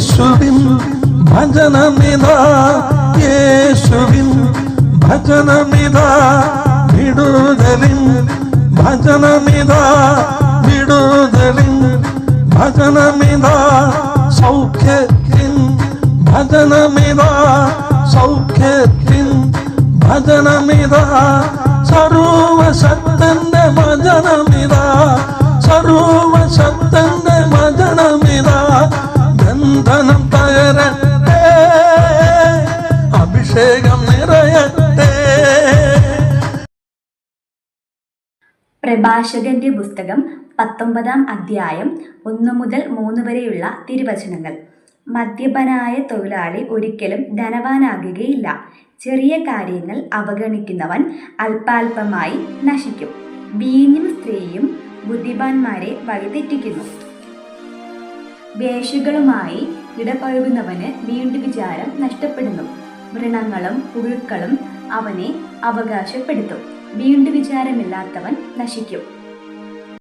യേശുവിൻ ഭജനമിതാ യേശുവിൻ ഭജനമിതാ വിടുതലിൻ ഭജനമിതാ വിടുതലിൻ ഭജനമിതാ സൗഖ്യത്തിൻ ഭജനമിതാ സൗഖ്യത്തിൻ ഭജനമിതാ സർവശക്തന്റെ ഭജനമിതാ സർവശക്തന്റെ ഭജനമിതാ ബന്ധനം തകരട്ടെ അഭിഷേകം നിറയട്ടെ. പ്രഭാഷകന്റെ പുസ്തകം 19-ാം അധ്യായം 1 മുതൽ 3 വരെയുള്ള തിരുവചനങ്ങൾ. മദ്യപനായ തൊഴിലാളി ഒരിക്കലും ധനവാനാകുകയില്ല. ചെറിയ കാര്യങ്ങൾ അവഗണിക്കുന്നവൻ അല്പാൽപമായി നശിക്കും. വീഞ്ഞും സ്ത്രീയും ബുദ്ധിമാന്മാരെ വഴിതെറ്റിക്കുന്നു. വേശ്യകളുമായി ഇടപഴകുന്നവന് വീണ്ടും വിചാരം നഷ്ടപ്പെടുന്നു. വ്രണങ്ങളും പുഴുക്കളും അവനെ അവകാശപ്പെടുത്തും. വീണ്ടും വിചാരമില്ലാത്തവൻ നശിക്കും.